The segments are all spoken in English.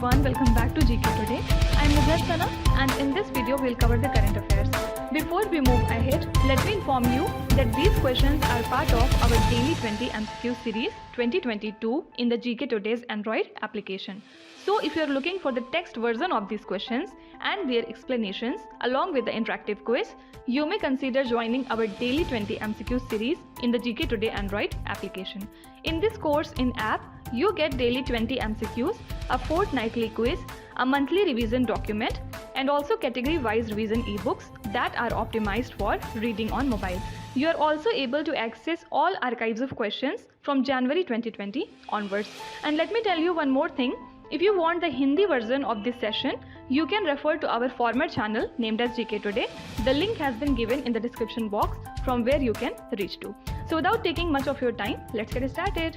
everyone, welcome back to GK Today. I am Sana and in this video we'll cover the current affairs. Before we move ahead, let me inform you that these questions are part of our daily 20 MCQ series 2022 in the GK Today's Android application. So if you are looking for the text version of these questions and their explanations along with the interactive quiz, you may consider joining our daily 20 MCQ series in the GK Today Android application. In this course in app, you get daily 20 MCQs, a fortnightly quiz, a monthly revision document, and also category-wise revision e-books that are optimized for reading on mobile. You are also able to access all archives of questions from January 2020 onwards. And let me tell you one more thing. If you want the Hindi version of this session, you can refer to our former channel named as GK Today. The link has been given in the description box from where you can reach to. So without taking much of your time, let's get started.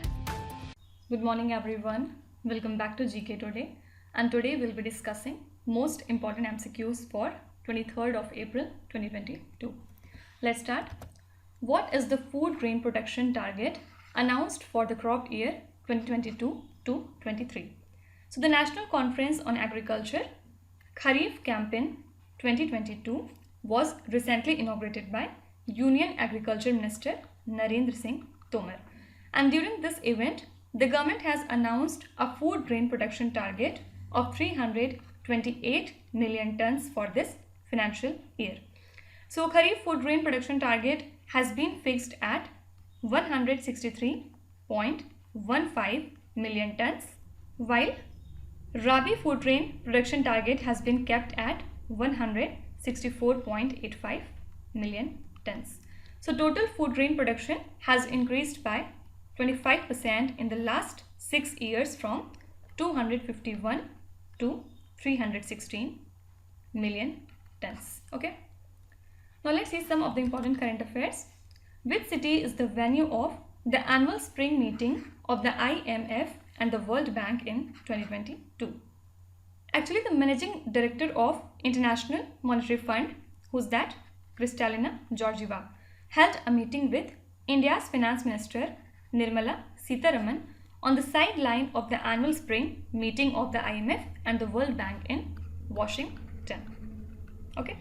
Good morning everyone. Welcome back to GK Today. And today we'll be discussing most important MCQs for 23rd of April 2022. Let's start. What is the food grain production target announced for the crop year 2022 to 23? So the National Conference on Agriculture Kharif Campaign 2022 was recently inaugurated by Union Agriculture Minister Narendra Singh Tomar. And during this event, the government has announced a food grain production target of 328 million tons for this financial year. So Kharif food grain production target has been fixed at 163.15 million tons, while Rabi food grain production target has been kept at 164.85 million tons. So total food grain production has increased by 25% in the last 6 years from 251 to 316 million tons. Okay. Now let's see some of the important current affairs. Which city is the venue of the annual spring meeting of the IMF and the World Bank in 2022? Actually, the managing director of International Monetary Fund, who's that? Kristalina Georgieva, held a meeting with India's Finance Minister Nirmala Sitharaman on the sideline of the annual spring meeting of the IMF and the World Bank in Washington. Okay.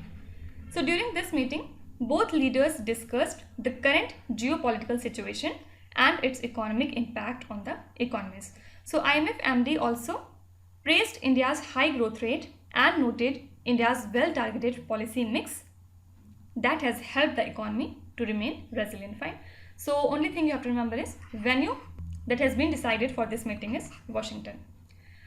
So during this meeting, both leaders discussed the current geopolitical situation and its economic impact on the economies. So IMF MD also praised India's high growth rate and noted India's well-targeted policy mix that has helped the economy to remain resilient. Fine. So only thing you have to remember is venue that has been decided for this meeting is Washington.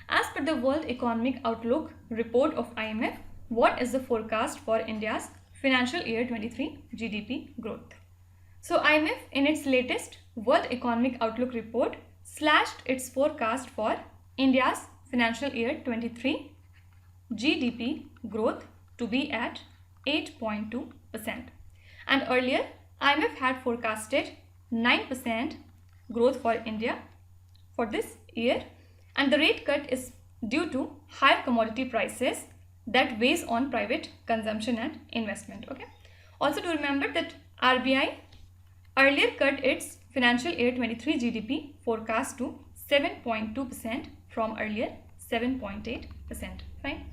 As per the World Economic Outlook report of IMF, what is the forecast for India's financial year 23 GDP growth? So IMF in its latest World Economic Outlook report slashed its forecast for India's financial year 23 GDP growth to be at 8.2%. And earlier IMF had forecasted 9% growth for India for this year, and the rate cut is due to higher commodity prices that weighs on private consumption and investment. Okay. Also to remember that RBI earlier cut its financial year 23 GDP forecast to 7.2% from earlier 7.8%. Fine.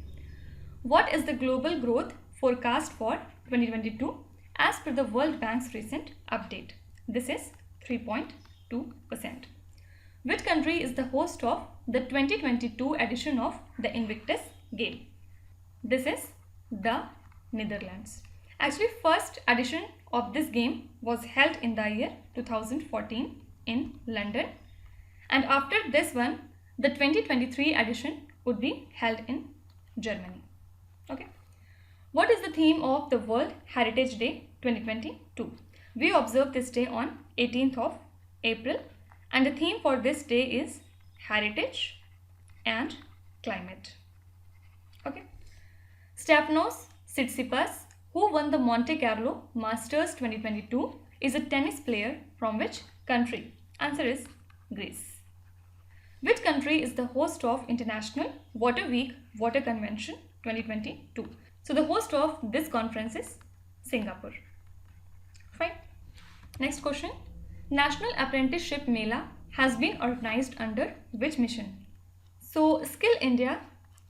What is the global growth forecast for 2022 as per the World Bank's recent update? This is 3.2%. Which country is the host of the 2022 edition of the Invictus game? This is the Netherlands. Actually, first edition of this game was held in the year 2014 in London, and after this one, the 2023 edition would be held in Germany. Okay. What is the theme of the World Heritage Day 2022? We observe this day on 18th of April, and the theme for this day is Heritage and Climate. Okay. Stefanos Tsitsipas, who won the Monte Carlo Masters 2022, is a tennis player from which country? Answer is Greece. Which country is the host of International Water Week Water Convention 2022? So the host of this conference is Singapore. Fine. Next question. National Apprenticeship Mela has been organized under which mission? So Skill India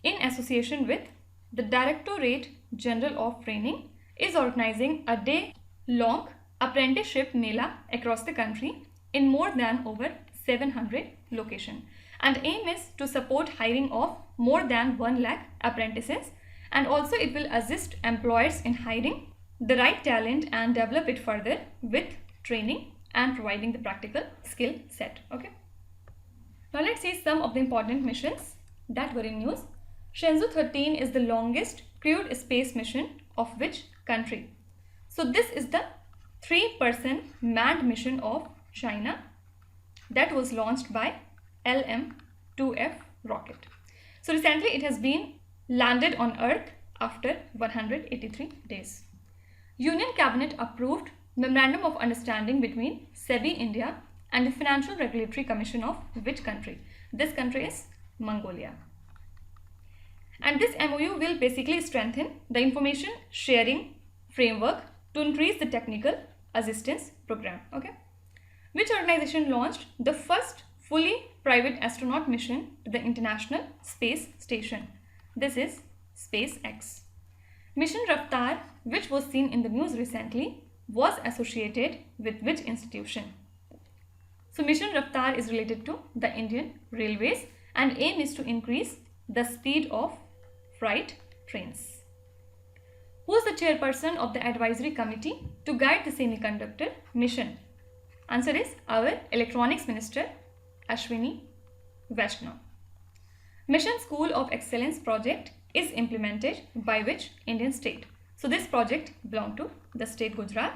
in association with the Directorate General of Training, is organizing a day-long apprenticeship mela across the country in more than over 700 locations. And aim is to support hiring of more than 1 lakh apprentices, and also it will assist employers in hiring the right talent and develop it further with training and providing the practical skill set. Okay. Now let's see some of the important missions that were in news. Shenzhou 13 is the longest crewed space mission of which country? So this is the 3-person manned mission of China that was launched by LM-2F rocket. So recently it has been landed on Earth after 183 days. Union Cabinet approved Memorandum of Understanding between SEBI India and the Financial Regulatory Commission of which country? This country is Mongolia. And this MOU will basically strengthen the information sharing framework to increase the technical assistance program. Okay. Which organization launched the first fully private astronaut mission to the International Space Station? This is SpaceX. Mission Raftar, which was seen in the news recently, was associated with which institution? So Mission Raftar is related to the Indian Railways and aim is to increase the speed of freight trains. Who is the chairperson of the advisory committee to guide the semiconductor mission? Answer is our Electronics Minister Ashwini Vaishnaw. Mission School of Excellence project is implemented by which Indian state? So this project belongs to the state Gujarat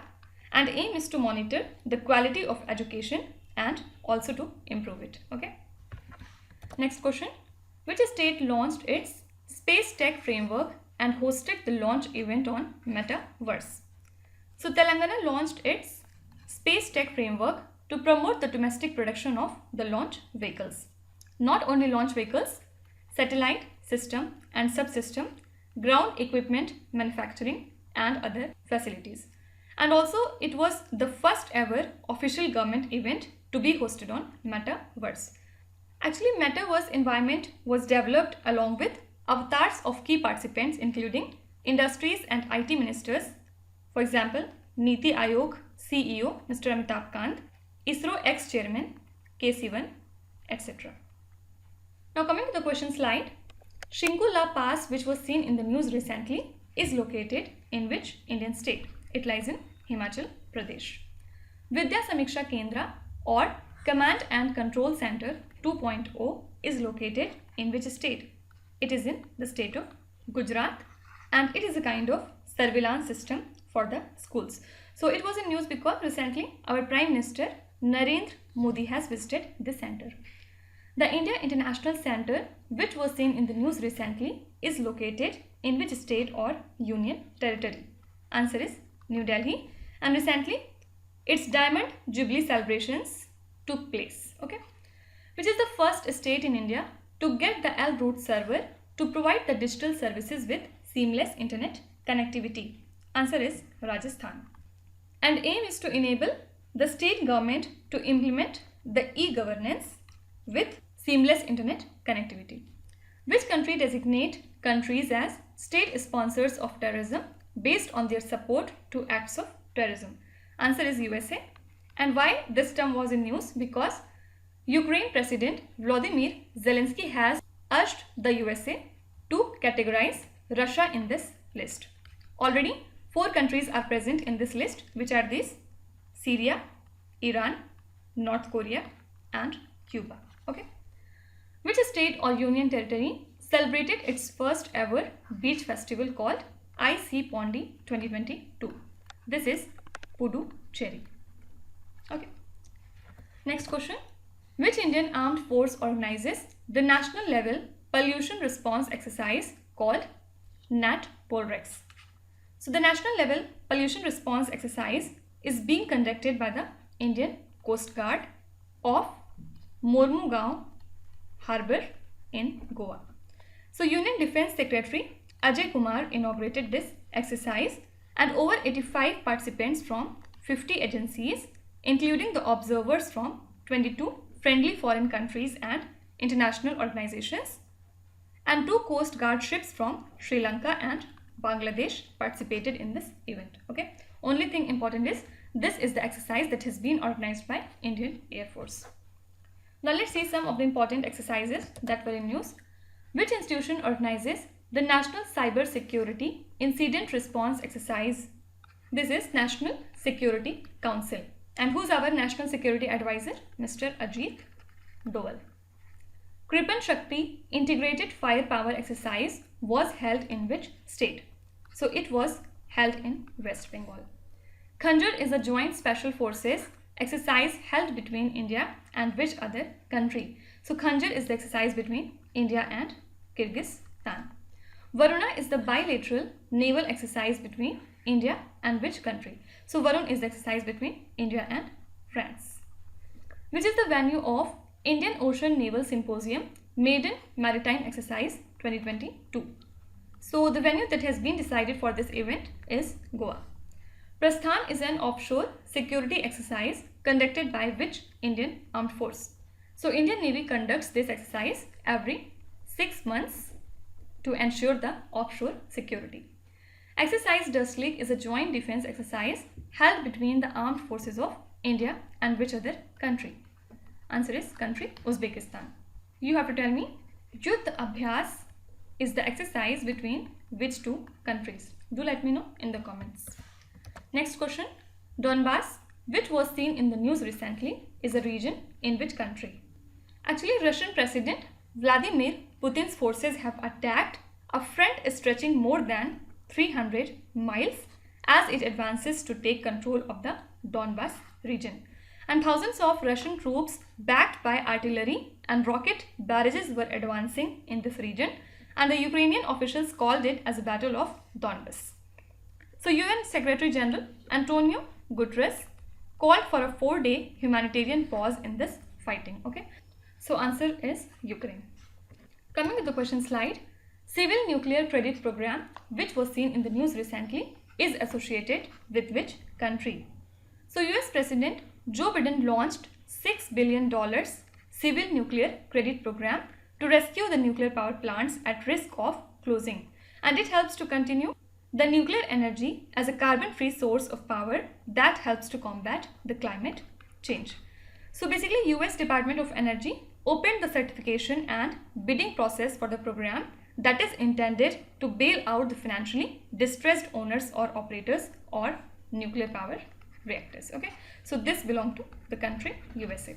and aim is to monitor the quality of education and also to improve it. Okay. Next question. Which state launched its Space Tech Framework and hosted the launch event on Metaverse? So Telangana launched its Space Tech Framework to promote the domestic production of the launch vehicles. Not only launch vehicles, satellite system and subsystem, ground equipment manufacturing and other facilities. And also it was the first ever official government event to be hosted on Metaverse. Actually, Metaverse environment was developed along with avatars of key participants including industries and IT ministers. For example, Niti Aayog CEO Mr. Amitabh Kant, ISRO ex-chairman K. etc. Now coming to the question slide, Shinku La Pass, which was seen in the news recently, is located in which Indian state? It lies in Himachal Pradesh. Vidya Samiksha Kendra or Command and Control Center 2.0 is located in which state? It is in the state of Gujarat and it is a kind of surveillance system for the schools. So it was in news because recently our Prime Minister Narendra Modi has visited this center. The India International Center, which was seen in the news recently, is located in which state or union territory? Answer is New Delhi, and recently its Diamond Jubilee celebrations took place. Okay, which is the first state in India to get the L-Root server to provide the digital services with seamless internet connectivity? Answer is Rajasthan. And aim is to enable the state government to implement the e-governance with seamless internet connectivity. Which country designate countries as state sponsors of terrorism based on their support to acts of terrorism? Answer is USA. And why this term was in news? Because Ukraine President Volodymyr Zelensky has urged the USA to categorize Russia in this list. Already 4 countries are present in this list, which are these: Syria, Iran, North Korea and Cuba. Okay. Which state or union territory celebrated its first ever beach festival called IC Pondi 2022? This is Puducherry. Okay. Next question. Which Indian armed force organizes the national level pollution response exercise called NATPOLREX? So the national level pollution response exercise is being conducted by the Indian Coast Guard of Mormugao Harbour in Goa. So Union Defence Secretary Ajay Kumar inaugurated this exercise and over 85 participants from 50 agencies, including the observers from 22 friendly foreign countries and international organizations, and 2 Coast Guard ships from Sri Lanka and Bangladesh participated in this event. Okay, only thing important is this is the exercise that has been organized by Indian Air Force. Now let's see some of the important exercises that were in news. Which institution organizes the National Cyber Security Incident Response Exercise? This is National Security Council. And who's our National Security Advisor? Mr. Ajit Doval. Kripan Shakti Integrated Firepower Exercise was held in which state? So it was held in West Bengal. Khanjar is a joint special forces exercise held between India and which other country? So Khanjar is the exercise between India and Kyrgyzstan. Varuna is the bilateral naval exercise between India and which country? So Varun is the exercise between India and France. Which is the venue of Indian Ocean Naval Symposium Maiden Maritime Exercise 2022? So the venue that has been decided for this event is Goa. Prasthan is an offshore security exercise conducted by which Indian Armed Force? So Indian Navy conducts this exercise every 6 months to ensure the offshore security. Exercise Dust Lake is a joint defense exercise held between the armed forces of India and which other country? Answer is country Uzbekistan. You have to tell me Yuddh Abhyas is the exercise between which two countries? Do let me know in the comments. Next question. Donbass, which was seen in the news recently, is a region in which country? Actually, Russian President Vladimir Putin's forces have attacked a front stretching more than 300 miles as it advances to take control of the Donbass region. And thousands of Russian troops backed by artillery and rocket barrages were advancing in this region, and the Ukrainian officials called it as a Battle of Donbass. So UN Secretary General Antonio Guterres called for a 4-day humanitarian pause in this fighting. Okay, so answer is Ukraine. Coming to the question slide, Civil Nuclear Credit Program, which was seen in the news recently, is associated with which country? So US President Joe Biden launched $6 billion Civil Nuclear Credit Program to rescue the nuclear power plants at risk of closing, and it helps to continue the nuclear energy as a carbon-free source of power that helps to combat the climate change. So basically, US Department of Energy opened the certification and bidding process for the program that is intended to bail out the financially distressed owners or operators or nuclear power reactors. Okay, so this belongs to the country USA.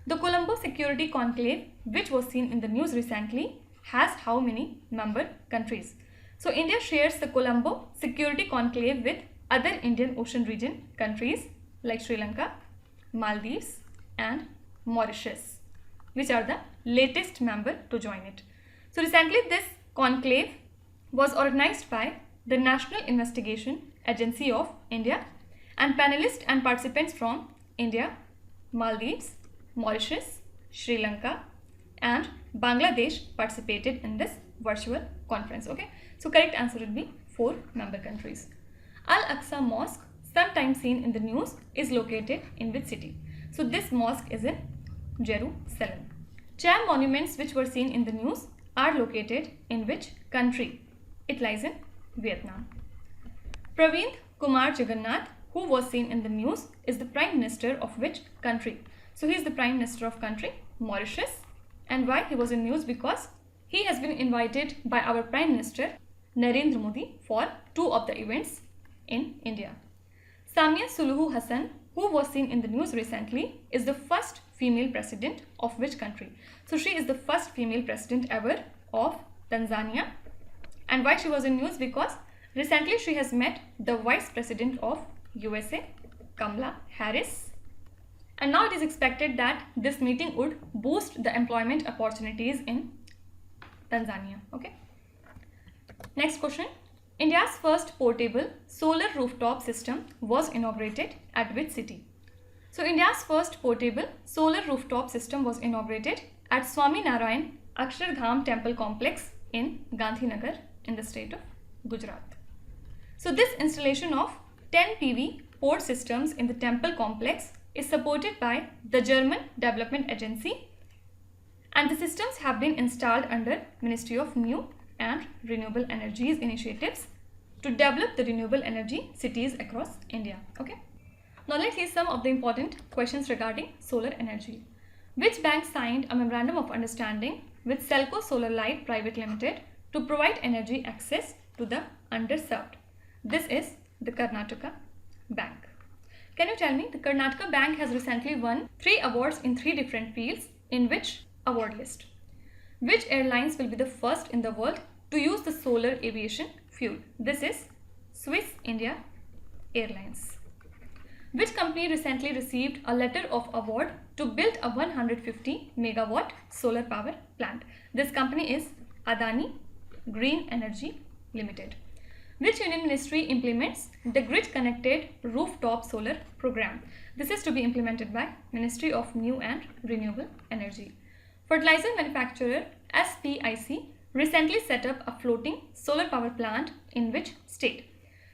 The Colombo Security Conclave, which was seen in the news recently, has how many member countries? So India shares the Colombo Security Conclave with other Indian Ocean region countries like Sri Lanka, Maldives and Mauritius, which are the latest member to join it. So recently this conclave was organized by the National Investigation Agency of India, and panelists and participants from India, Maldives, Mauritius, Sri Lanka and Bangladesh participated in this virtual conference. Okay, so correct answer would be 4 member countries. Al-Aqsa Mosque, sometimes seen in the news, is located in which city? So this mosque is in Jerusalem. Cham monuments which were seen in the news are located in which country? It lies in Vietnam. Pravind Kumar Jagannath, who was seen in the news, is the Prime Minister of which country? So he is the Prime Minister of country Mauritius. And why he was in news? Because he has been invited by our Prime Minister Narendra Modi for 2 of the events in India. Samia Suluhu Hassan, who was seen in the news recently, is the first female president of which country? So she is the first female president ever of Tanzania. And why she was in news? Because recently she has met the Vice President of USA, Kamala Harris. And now it is expected that this meeting would boost the employment opportunities in Tanzania. Okay. Next question. India's first portable solar rooftop system was inaugurated at which city? So India's first portable solar rooftop system was inaugurated at Swami Narayan Akshardham Temple Complex in Gandhinagar in the state of Gujarat. So this installation of 10 PV port systems in the temple complex is supported by the German Development Agency and the systems have been installed under Ministry of New and Renewable Energies initiatives to develop the renewable energy cities across India. Okay. Now let's see some of the important questions regarding solar energy. Which bank signed a memorandum of understanding with Selco Solar Light Private Limited to provide energy access to the underserved? This is the Karnataka Bank. Can you tell me, the Karnataka Bank has recently won 3 awards in 3 different fields. In which award list? Which airlines will be the first in the world to use the solar aviation fuel? This is Swiss India Airlines. Which company recently received a letter of award to build a 150 megawatt solar power plant? This company is Adani Green Energy Limited. Which Union Ministry implements the Grid Connected Rooftop Solar Program? This is to be implemented by Ministry of New and Renewable Energy. Fertilizer manufacturer SPIC recently set up a floating solar power plant in which state?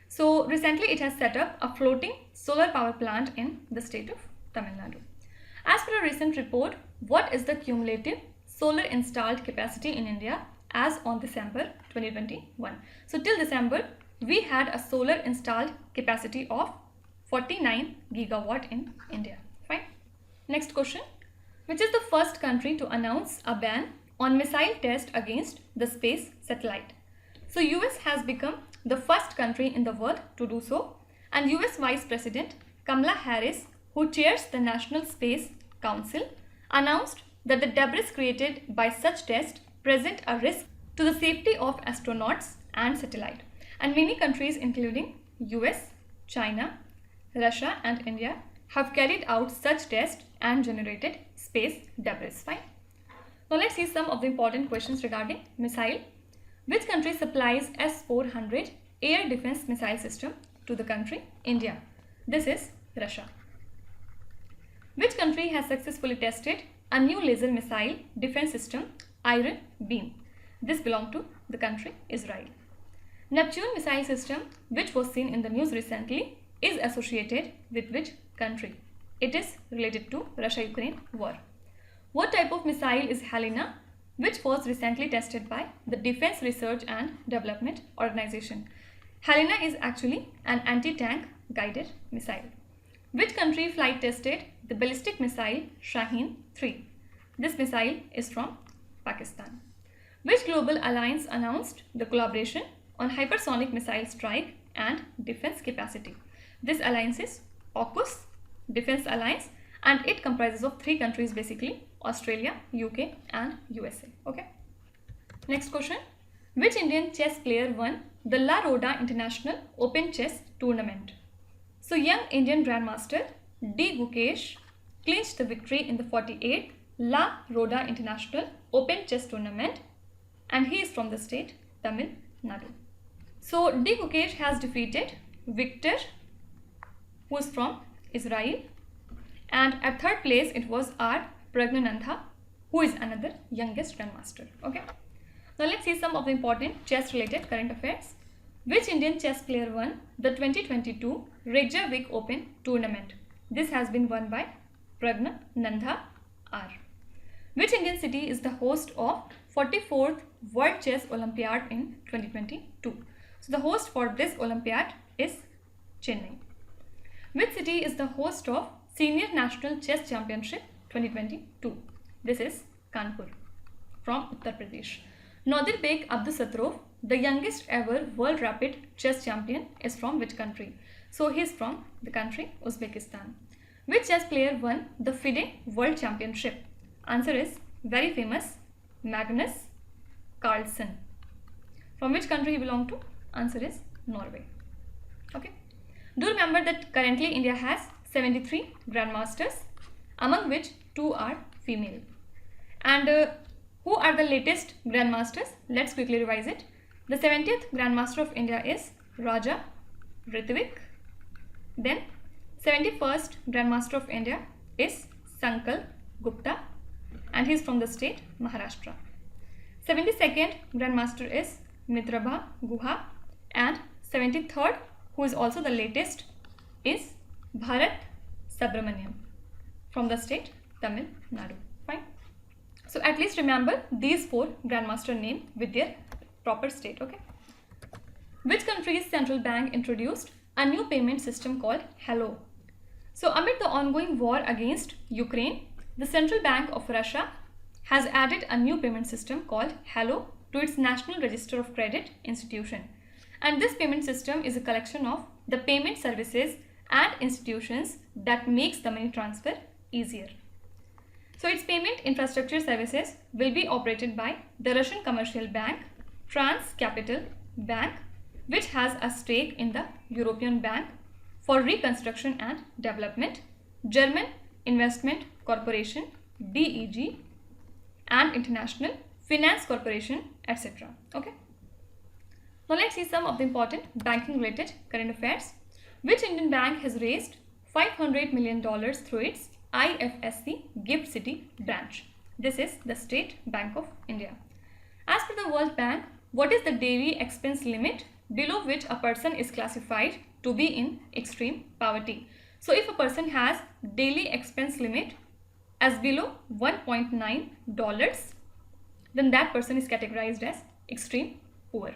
So recently it has set up a floating solar power plant in the state of Tamil Nadu. As per a recent report, what is the cumulative solar installed capacity in India as on December 2021? So till December, we had a solar installed capacity of 49 gigawatt in India. Fine. Next question. Which is the first country to announce a ban on missile test against the space satellite? So US has become the first country in the world to do so, and US Vice President Kamala Harris, who chairs the National Space Council, announced that the debris created by such tests present a risk to the safety of astronauts and satellite. And many countries including US, China, Russia and India have carried out such tests and generated space debris. Fine. Now let's see some of the important questions regarding missile. Which country supplies S-400 air defense missile system to the country? India. This is Russia. Which country has successfully tested a new laser missile defense system, Iron Beam? This belongs to the country Israel. Neptune missile system, which was seen in the news recently, is associated with which country? It is related to Russia-Ukraine war. What type of missile is Helena, which was recently tested by the Defense Research and Development Organization? Helena is actually an anti-tank guided missile. Which country flight tested the ballistic missile Shaheen-3? This missile is from Pakistan. Which global alliance announced the collaboration on hypersonic missile strike and defense capacity? This alliance is AUKUS Defense Alliance, and it comprises of 3 countries basically: Australia, UK and USA. Okay. Next question. Which Indian chess player won the La Roda International Open Chess Tournament? So young Indian Grandmaster D. Gukesh clinched the victory in the 48th La Roda International Open Chess Tournament, and he is from the state Tamil Nadu. So D. Gukesh has defeated Victor, who is from Israel, and at 3rd place it was R. Pragnanandha, who is another youngest grandmaster. Okay. Now let's see some of the important chess related current affairs. Which Indian chess player won the 2022 Reykjavik Open Tournament? This has been won by Pragnanandha R. Which Indian city is the host of 44th World Chess Olympiad in 2022? So the host for this Olympiad is Chennai. Which city is the host of Senior National Chess Championship 2022? This is Kanpur from Uttar Pradesh. Nadirbek Abdusattorov, the youngest ever World Rapid Chess Champion, is from which country? So he is from the country Uzbekistan. Which chess player won the FIDE World Championship? Answer is very famous Magnus Carlsen. From which country he belongs to? Answer is Norway. Okay. Do remember that currently India has 73 grandmasters, among which 2 are female. And who are the latest grandmasters? Let's quickly revise it. The 70th grandmaster of India is Raja Ritvik. Then 71st grandmaster of India is Sankal Gupta, and he is from the state Maharashtra. 72nd grandmaster is Mitrabha Guha, and 73rd, who is also the latest, is Bharat Subramaniam from the state Tamil Nadu. Fine. So at least remember these 4 grandmaster name with their proper state. Okay. Which country's central bank introduced a new payment system called Hello? So amid the ongoing war against Ukraine, the Central Bank of Russia has added a new payment system called Hello to its National Register of Credit institution. And this payment system is a collection of the payment services and institutions that makes the money transfer easier. So its payment infrastructure services will be operated by the Russian commercial bank Capital Bank, which has a stake in the European Bank for Reconstruction and Development, German Investment Corporation DEG, and International Finance Corporation, etc. Okay. Now let's see some of the important banking related current affairs. Which Indian bank has raised $500 million through its IFSC Gift City branch? This is the State Bank of India. As per the World Bank, what is the daily expense limit below which a person is classified to be in extreme poverty? So if a person has daily expense limit as below $1.9, then that person is categorized as extreme poor.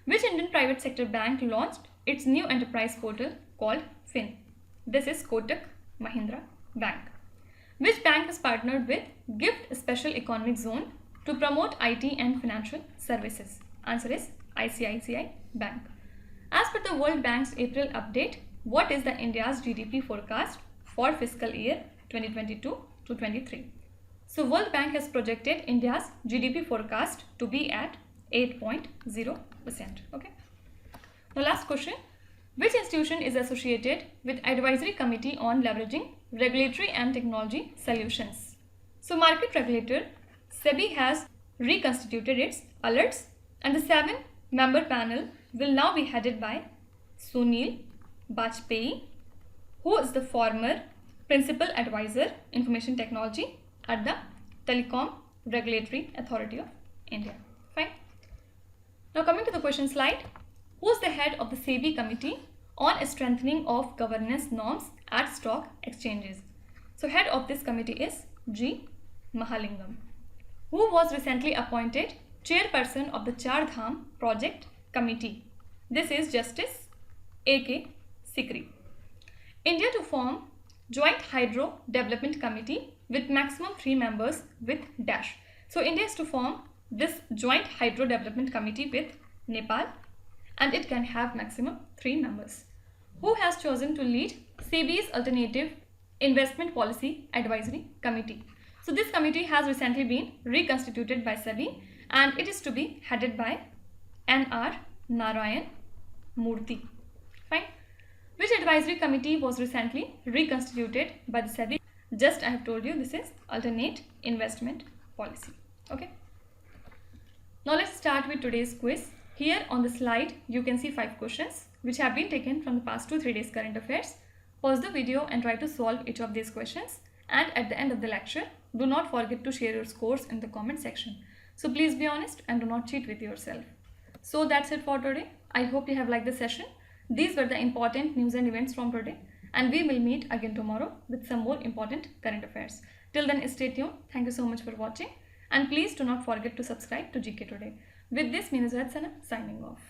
Which Indian private sector bank launched its new enterprise portal called Fin? This is Kotak Mahindra Bank. Which bank has partnered with GIFT Special Economic Zone to promote IT and financial services? Answer is ICICI Bank. As per the World Bank's April update, what is the India's GDP forecast for fiscal year 2022 to 23? So World Bank has projected India's GDP forecast to be at 8.0%. Okay. The last question. Which institution is associated with Advisory Committee on Leveraging Regulatory and Technology Solutions? So market regulator SEBI has reconstituted its alerts, and the 7-member panel will now be headed by Sunil Bajpayee, who is the former Principal Advisor Information Technology at the Telecom Regulatory Authority of India. Fine. Now coming to the question slide. Who is the head of the SEBI Committee on Strengthening of Governance Norms at Stock Exchanges? So head of this committee is G. Mahalingam, who was recently appointed chairperson of the Char Dham Project Committee. This is Justice A.K. Sikri. India to form Joint Hydro Development Committee with maximum 3 members with dash. So India is to form this Joint Hydro Development Committee with Nepal, and it can have maximum 3 members. Who has chosen to lead SEBI's Alternative Investment Policy Advisory Committee? So this committee has recently been reconstituted by SEBI, and it is to be headed by N.R. Narayan Murthy. Fine. Which advisory committee was recently reconstituted by the SEBI? Just I have told you, this is Alternate Investment Policy. Okay. Now let's start with today's quiz. Here on the slide you can see 5 questions which have been taken from the past 2-3 days current affairs. Pause the video and try to solve each of these questions, and at the end of the lecture do not forget to share your scores in the comment section. So please be honest and do not cheat with yourself. So that's it for today. I hope you have liked the session. These were the important news and events from today, and we will meet again tomorrow with some more important current affairs. Till then, stay tuned. Thank you so much for watching, and please do not forget to subscribe to GK Today. With this, Meena Sana signing off.